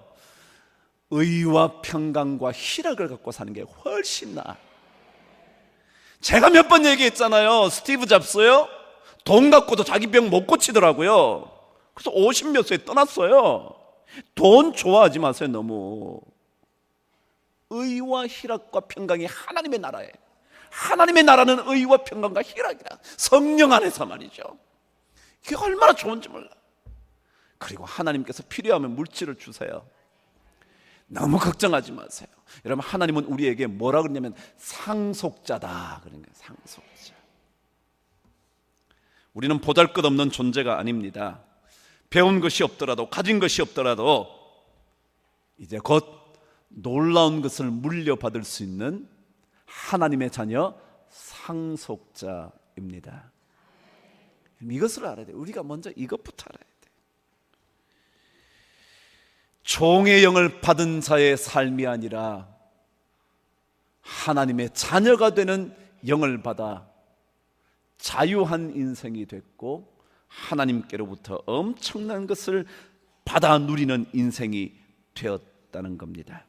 의와 평강과 희락을 갖고 사는 게 훨씬 나아. 제가 몇 번 얘기했잖아요. 스티브 잡스요, 돈 갖고도 자기 병 못 고치더라고요. 그래서 50몇 세에 떠났어요. 돈 좋아하지 마세요. 너무. 의와 희락과 평강이 하나님의 나라예요. 하나님의 나라는 의와 평강과 희락이라. 성령 안에서 말이죠. 이게 얼마나 좋은지 몰라. 그리고 하나님께서 필요하면 물질을 주세요. 너무 걱정하지 마세요. 여러분, 하나님은 우리에게 뭐라 그러냐면 상속자다 그런 거예요. 상속자. 우리는 보잘것없는 존재가 아닙니다. 배운 것이 없더라도, 가진 것이 없더라도 이제 곧 놀라운 것을 물려받을 수 있는 하나님의 자녀, 상속자입니다. 이것을 알아야 돼요. 우리가 먼저 이것부터 알아야 돼요. 종의 영을 받은 자의 삶이 아니라 하나님의 자녀가 되는 영을 받아 자유한 인생이 됐고 하나님께로부터 엄청난 것을 받아 누리는 인생이 되었다는 겁니다.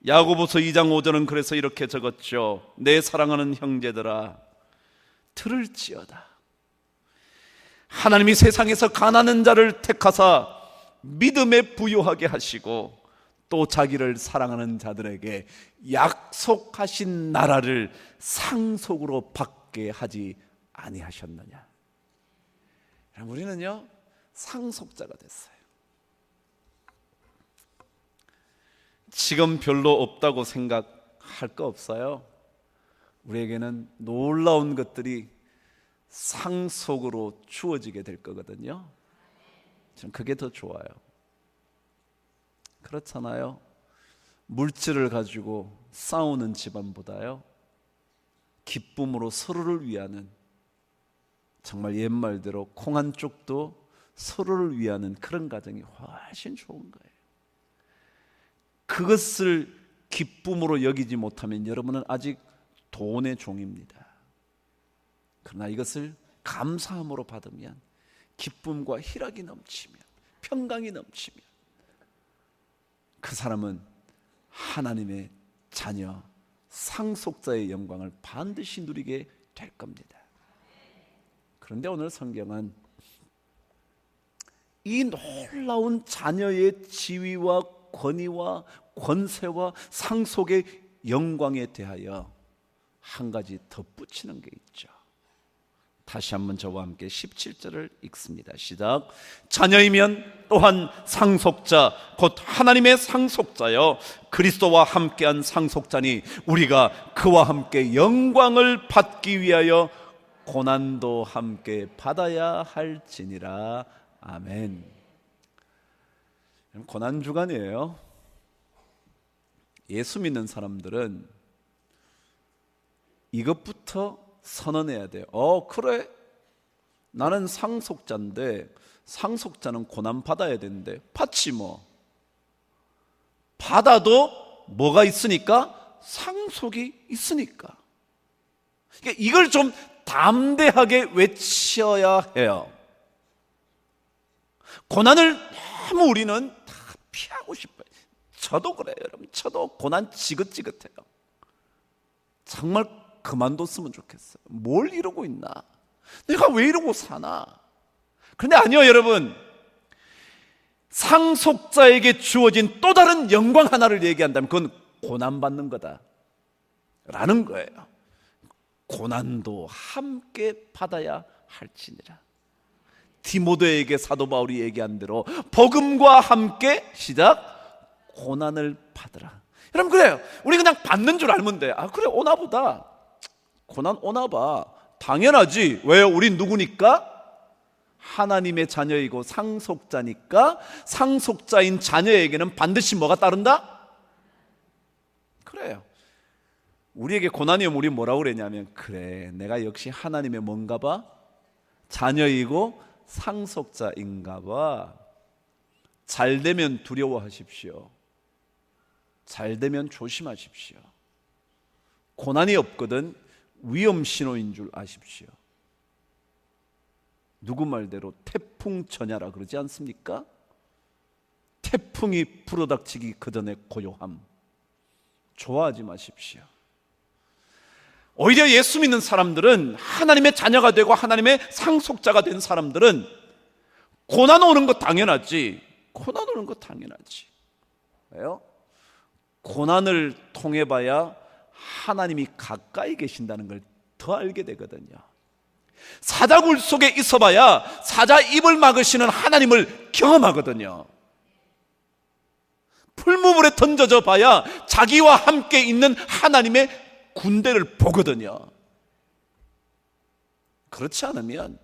야고보서 2장 5절은 그래서 이렇게 적었죠. 내 사랑하는 형제들아, 들을지어다. 하나님이 세상에서 가난한 자를 택하사 믿음에 부요하게 하시고 또 자기를 사랑하는 자들에게 약속하신 나라를 상속으로 받게 하지 아니하셨느냐. 우리는요, 상속자가 됐어요. 지금 별로 없다고 생각할 거 없어요. 우리에게는 놀라운 것들이 상속으로 주어지게 될 거거든요. 전 그게 더 좋아요. 그렇잖아요. 물질을 가지고 싸우는 집안보다요, 기쁨으로 서로를 위하는, 정말 옛말대로 콩 한 쪽도 서로를 위하는 그런 가정이 훨씬 좋은 거예요. 그것을 기쁨으로 여기지 못하면 여러분은 아직 돈의 종입니다. 그러나 이것을 감사함으로 받으면, 기쁨과 희락이 넘치면, 평강이 넘치면 그 사람은 하나님의 자녀, 상속자의 영광을 반드시 누리게 될 겁니다. 그런데 오늘 성경은 이 놀라운 자녀의 지위와 권위와 권세와 상속의 영광에 대하여 한 가지 덧붙이는 게 있죠. 다시 한번 저와 함께 17절을 읽습니다. 시작. 자녀이면 또한 상속자, 곧 하나님의 상속자여 그리스도와 함께한 상속자니 우리가 그와 함께 영광을 받기 위하여 고난도 함께 받아야 할지니라. 아멘. 고난 주간이에요. 예수 믿는 사람들은 이것부터 선언해야 돼요. 그래, 나는 상속자인데 상속자는 고난 받아야 되는데 받지 뭐. 받아도 뭐가 있으니까? 상속이 있으니까. 그러니까 이걸 좀 담대하게 외쳐야 해요. 고난을 너무 우리는 다 피하고 싶어요. 저도 그래요, 여러분. 저도 고난 지긋지긋해요. 정말 그만뒀으면 좋겠어요. 뭘 이러고 있나? 내가 왜 이러고 사나? 그런데 아니요, 여러분. 상속자에게 주어진 또 다른 영광 하나를 얘기한다면 그건 고난받는 거다 라는 거예요. 고난도 함께 받아야 할지니라. 디모데에게 사도 바울이 얘기한 대로 복음과 함께 시작 고난을 받으라. 여러분, 그래요. 우리 그냥 받는 줄 알면 돼. 그래, 오나 보다. 고난 오나 봐. 당연하지. 왜요? 우린 누구니까? 하나님의 자녀이고 상속자니까 상속자인 자녀에게는 반드시 뭐가 따른다? 그래요. 우리에게 고난이 오면 우리 뭐라고 그랬냐면, 그래, 내가 역시 하나님의 뭔가 봐? 자녀이고 상속자인가 봐. 잘 되면 두려워하십시오. 잘 되면 조심하십시오. 고난이 없거든 위험 신호인 줄 아십시오. 누구 말대로 태풍 전야라 그러지 않습니까? 태풍이 불어닥치기 그 전에 고요함. 좋아하지 마십시오. 오히려 예수 믿는 사람들은, 하나님의 자녀가 되고 하나님의 상속자가 된 사람들은 고난 오는 거 당연하지. 고난 오는 거 당연하지. 왜요? 고난을 통해 봐야 하나님이 가까이 계신다는 걸 더 알게 되거든요. 사자굴 속에 있어 봐야 사자 입을 막으시는 하나님을 경험하거든요. 풀무불에 던져져 봐야 자기와 함께 있는 하나님의 군대를 보거든요. 그렇지 않으면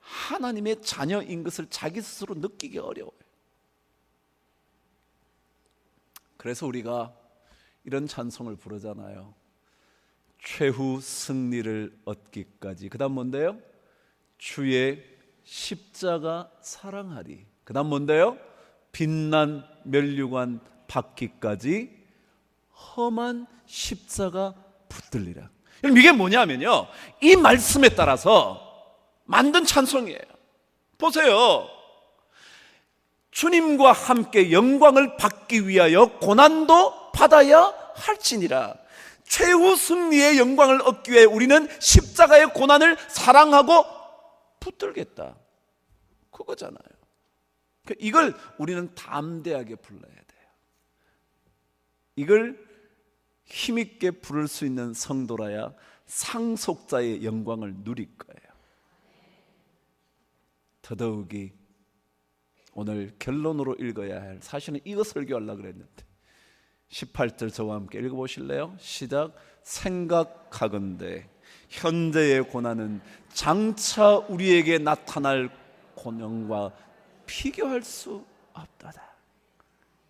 하나님의 자녀인 것을 자기 스스로 느끼기 어려워요. 그래서 우리가 이런 찬송을 부르잖아요. 최후 승리를 얻기까지. 그 다음 뭔데요? 주의 십자가 사랑하리. 그 다음 뭔데요? 빛난 면류관 받기까지 험한 십자가 붙들리라. 그럼 이게 뭐냐면요, 이 말씀에 따라서 만든 찬송이에요. 보세요. 주님과 함께 영광을 받기 위하여 고난도 받아야 할지니라. 최후 승리의 영광을 얻기 위해 우리는 십자가의 고난을 사랑하고 붙들겠다. 그거잖아요. 이걸 우리는 담대하게 불러야 돼요. 이걸 힘있게 부를 수 있는 성도라야 상속자의 영광을 누릴 거예요. 더더욱이 오늘 결론으로 읽어야 할, 사실은 이거 설교하려고 그랬는데 18절 저와 함께 읽어보실래요? 시작. 생각하건대 현재의 고난은 장차 우리에게 나타날 고난과 비교할 수 없다다.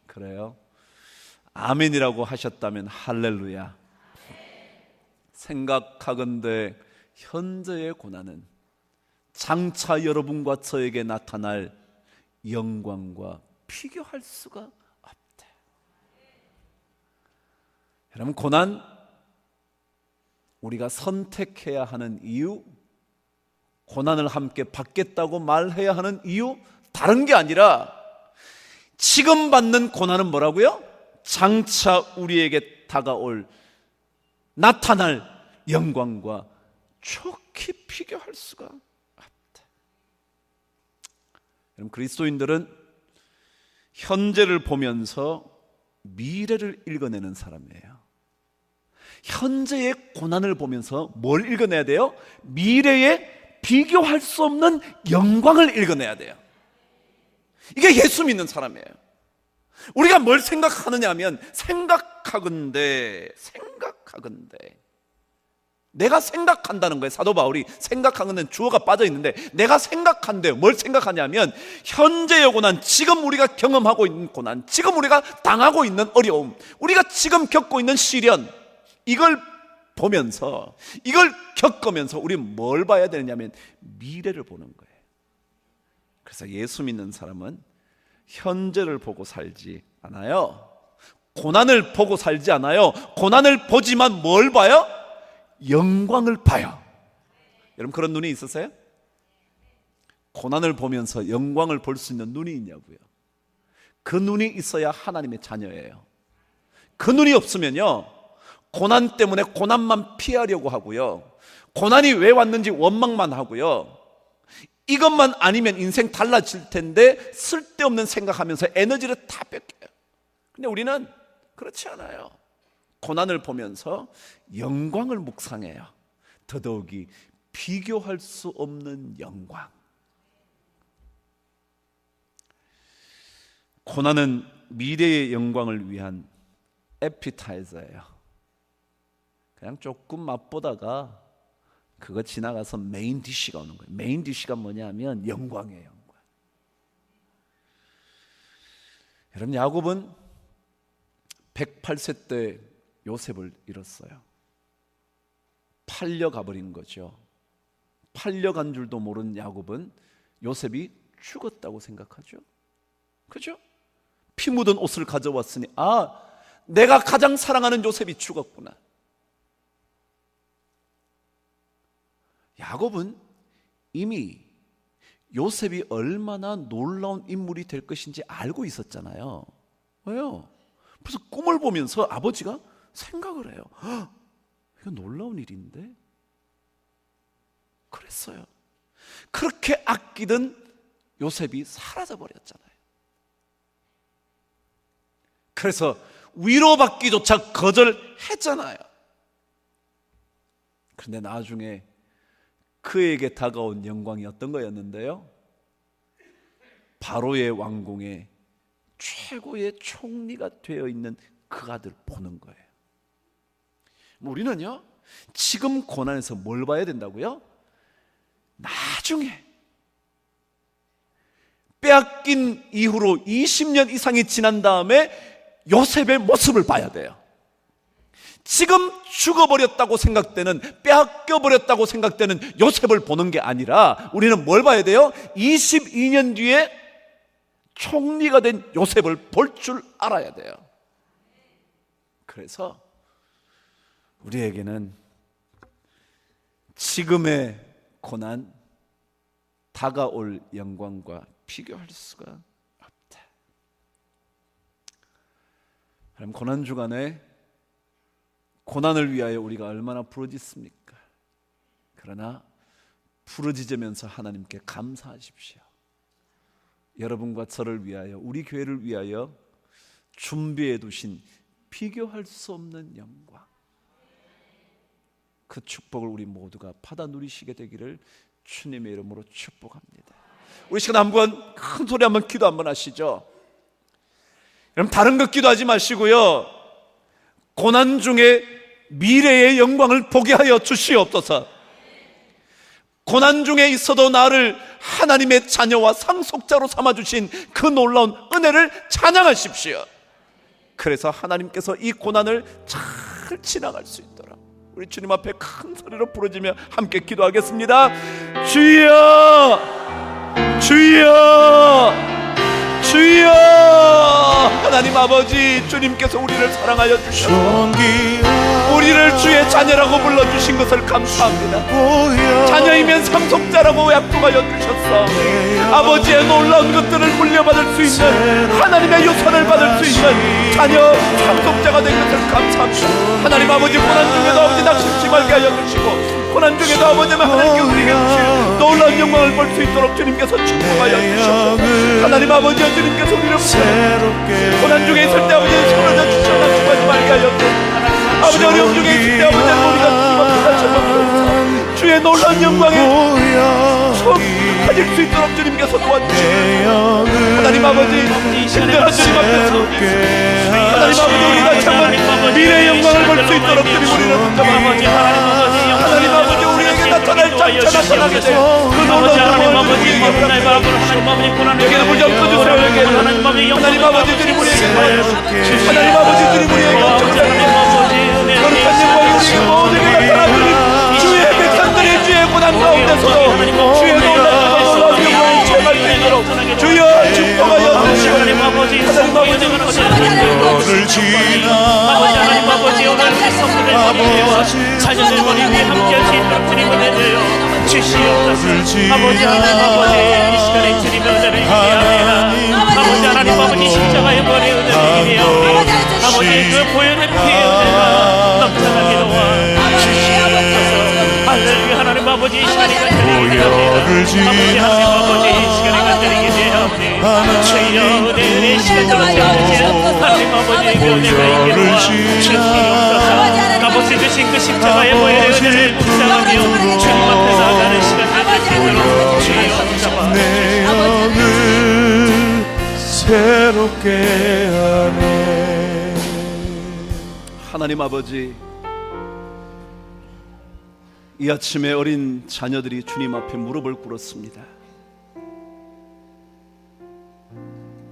그래요? 아멘이라고 하셨다면 할렐루야. 생각하건대 현재의 고난은 장차 여러분과 저에게 나타날 영광과 비교할 수가 없다. 여러분, 고난 우리가 선택해야 하는 이유, 고난을 함께 받겠다고 말해야 하는 이유, 다른 게 아니라 지금 받는 고난은 뭐라고요? 장차 우리에게 다가올 나타날 영광과 좋게 비교할 수가 없다. 여러분, 그리스도인들은 현재를 보면서 미래를 읽어내는 사람이에요. 현재의 고난을 보면서 뭘 읽어내야 돼요? 미래에 비교할 수 없는 영광을 읽어내야 돼요. 이게 예수 믿는 사람이에요. 우리가 뭘 생각하느냐 하면 생각하건대 내가 생각한다는 거예요. 사도 바울이 생각하는 주어가 빠져 있는데 내가 생각한대요. 뭘 생각하냐면 현재의 고난, 지금 우리가 경험하고 있는 고난, 지금 우리가 당하고 있는 어려움, 우리가 지금 겪고 있는 시련, 이걸 보면서, 이걸 겪으면서 우리는 뭘 봐야 되느냐면 미래를 보는 거예요. 그래서 예수 믿는 사람은 현재를 보고 살지 않아요. 고난을 보고 살지 않아요. 고난을 보지만 뭘 봐요? 영광을 봐요. 여러분, 그런 눈이 있으세요? 고난을 보면서 영광을 볼 수 있는 눈이 있냐고요. 그 눈이 있어야 하나님의 자녀예요. 그 눈이 없으면요, 고난 때문에 고난만 피하려고 하고요, 고난이 왜 왔는지 원망만 하고요, 이것만 아니면 인생 달라질 텐데 쓸데없는 생각하면서 에너지를 다 뺏겨요. 근데 우리는 그렇지 않아요. 고난을 보면서 영광을 묵상해요. 더더욱이 비교할 수 없는 영광. 고난은 미래의 영광을 위한 에피타이저예요. 그냥 조금 맛보다가 그거 지나가서 메인 디쉬가 오는 거예요. 메인 디쉬가 뭐냐면 영광이에요. 영광. 여러분, 야곱은 108세 때 요셉을 잃었어요. 팔려가버린 거죠. 팔려간 줄도 모르는 야곱은 요셉이 죽었다고 생각하죠. 그죠? 피 묻은 옷을 가져왔으니 내가 가장 사랑하는 요셉이 죽었구나. 야곱은 이미 요셉이 얼마나 놀라운 인물이 될 것인지 알고 있었잖아요. 왜요? 그래서 꿈을 보면서 아버지가 생각을 해요. 이거 놀라운 일인데? 그랬어요. 그렇게 아끼던 요셉이 사라져버렸잖아요. 그래서 위로받기조차 거절했잖아요. 그런데 나중에 그에게 다가온 영광이 어떤 거였는데요? 바로의 왕궁에 최고의 총리가 되어 있는 그 아들 보는 거예요. 우리는요, 지금 고난에서 뭘 봐야 된다고요? 나중에 빼앗긴 이후로 20년 이상이 지난 다음에 요셉의 모습을 봐야 돼요. 지금 죽어버렸다고 생각되는, 빼앗겨버렸다고 생각되는 요셉을 보는 게 아니라 우리는 뭘 봐야 돼요? 22년 뒤에 총리가 된 요셉을 볼 줄 알아야 돼요. 그래서 우리에게는 지금의 고난, 다가올 영광과 비교할 수가 없다. 그럼 고난 주간에 고난을 위하여 우리가 얼마나 부르짖습니까? 그러나 부르짖으면서 하나님께 감사하십시오. 여러분과 저를 위하여, 우리 교회를 위하여 준비해 두신 비교할 수 없는 영광, 그 축복을 우리 모두가 받아 누리시게 되기를 주님의 이름으로 축복합니다. 우리 시간 한번 큰 소리 한번 기도 한번 하시죠. 여러분, 다른 것 기도하지 마시고요, 고난 중에 미래의 영광을 보게 하여 주시옵소서. 고난 중에 있어도 나를 하나님의 자녀와 상속자로 삼아주신 그 놀라운 은혜를 찬양하십시오. 그래서 하나님께서 이 고난을 잘 지나갈 수 있도록 우리 주님 앞에 큰 소리로 부르짖으며 함께 기도하겠습니다. 주여, 주여, 주여. 하나님 아버지, 주님께서 우리를 사랑하여 주셔서 우리를 주의 자녀라고 불러주신 것을 감사합니다. 자녀이면 상속자라고 약속하여 주셨어. 아버지의 놀라운 것들을 물려받을 수 있는, 하나님의 유산을 받을 수 있는 자녀, 상속자가 된 것을 감사합니다. 하나님 아버지, 고난 중에도 아버지 낙심치 말게 하여 주시고, 고난 중에도 아버지는 하나님께 우리에게 주실 놀라운 영광을 볼 수 있도록 주님께서 축복하여 주셔서, 하나님 아버지, 주님께서 우리를 고난 중에 있을 때 아버지 손을 주셔서 낙심하지 말게 하여 주시고, 아버지 어려움 중에 있을 때 아버지 우리가 주님 앞에 다시 한번 주의 놀라운 영광에 가질 수 있도록 주님께서 도와주시고, 하나님 아버지 힘들어 주님 앞에서 하나님 아버지 우리가 다시 한번 미래의 영광을 볼 수 있도록 주님 우리를 붙잡아 하나님 아버지 우리에게 나타날 장차 나타나게 될 그 놀라운 영광을 여기는 무지 없어주세요. 하나님 아버지 주님 우리에게 하나님 아버지 주님 우리에게 거룩한 영광이 우리에게 모두에게 나타나주니 주의 백성들이 주의 고난 가운데서도 주의 놀라운 영광을 체험할 수 있도록 주여 축복하여 주시고, 하나님 아버지 너를 지나 아버지 하나님 아버지 오늘 백성들을 머리와 자녀들 머리 위에 함께할 수 있도록 주님을 내려 주시옵소서. 아버지 하나님 아버지 이 시간에 주님의 은혜를 기대합니다. 아버지 하나님 아버지 십자가의 머리 은혜를 기대하오. 아버지 그 보혈의 피의 은혜가 넘쳐나게 도와 주시옵소서. 할렐루야. 하나님 아버지 이 시간에 간절히 기도합니다. 아버지 하나님 아버지 이 시간에 간절히 기대합니다. 주여 은혜의 시간으로 채워주세요. 하나님 아버지의 그 은혜가 있게 도와 주시옵소서. 값없이 주신 그 십자가의 보혈의 은혜를 묵상하며 주님 앞에 나아가는 시간 될 수 있도록 주여 잡아 내 영을 새롭게 하네. 하나님 아버지, 이 아침에 어린 자녀들이 주님 앞에 무릎을 꿇었습니다.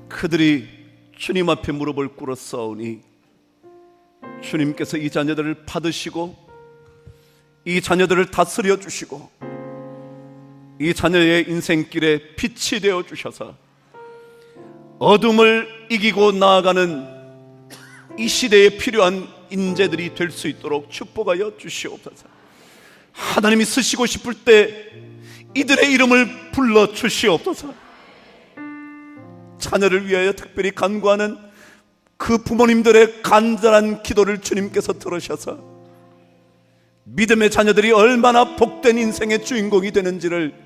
그들이 주님 앞에 무릎을 꿇었사오니 주님께서 이 자녀들을 받으시고 이 자녀들을 다스려 주시고 이 자녀의 인생길에 빛이 되어 주셔서 어둠을 이기고 나아가는 이 시대에 필요한 인재들이 될 수 있도록 축복하여 주시옵소서. 하나님이 쓰시고 싶을 때 이들의 이름을 불러 주시옵소서. 자녀를 위하여 특별히 간구하는 그 부모님들의 간절한 기도를 주님께서 들으셔서 믿음의 자녀들이 얼마나 복된 인생의 주인공이 되는지를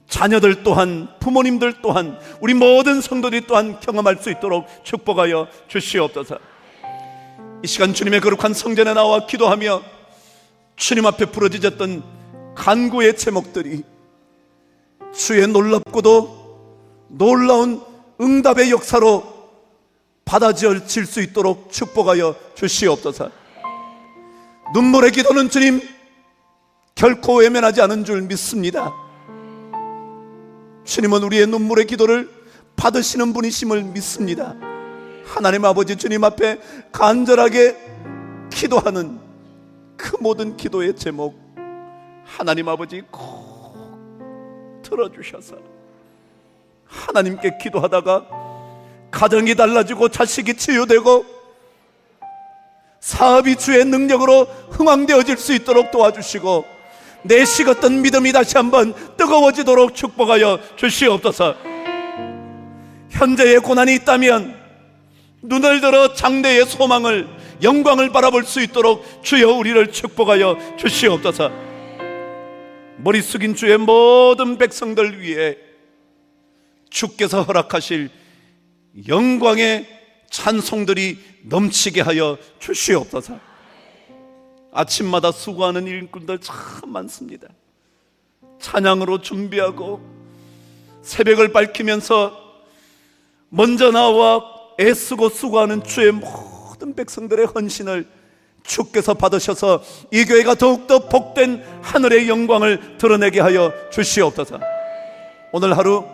자녀들 또한, 부모님들 또한, 우리 모든 성도들이 또한 경험할 수 있도록 축복하여 주시옵소서. 이 시간 주님의 거룩한 성전에 나와 기도하며 주님 앞에 부르짖었던 간구의 제목들이 주의 놀랍고도 놀라운 응답의 역사로 받아들여질 수 있도록 축복하여 주시옵소서. 눈물의 기도는 주님 결코 외면하지 않은 줄 믿습니다. 주님은 우리의 눈물의 기도를 받으시는 분이심을 믿습니다. 하나님 아버지 주님 앞에 간절하게 기도하는 그 모든 기도의 제목 하나님 아버지 꼭 들어주셔서 하나님께 기도하다가 가정이 달라지고 자식이 치유되고 사업이 주의 능력으로 흥왕되어질 수 있도록 도와주시고 내 식었던 믿음이 다시 한번 뜨거워지도록 축복하여 주시옵소서. 현재의 고난이 있다면 눈을 들어 장래의 소망을 영광을 바라볼 수 있도록 주여 우리를 축복하여 주시옵소서. 머리 숙인 주의 모든 백성들 위해 주께서 허락하실 영광의 찬송들이 넘치게 하여 주시옵소서. 아침마다 수고하는 일꾼들 참 많습니다. 찬양으로 준비하고 새벽을 밝히면서 먼저 나와 애쓰고 수고하는 주의 모든 백성들의 헌신을 주께서 받으셔서 이 교회가 더욱더 복된 하늘의 영광을 드러내게 하여 주시옵소서. 오늘 하루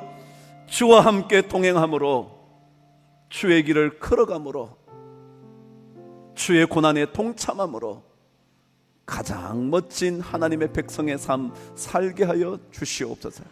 주와 함께 동행함으로 주의 길을 걸어감으로 주의 고난에 동참함으로 가장 멋진 하나님의 백성의 삶 살게 하여 주시옵소서.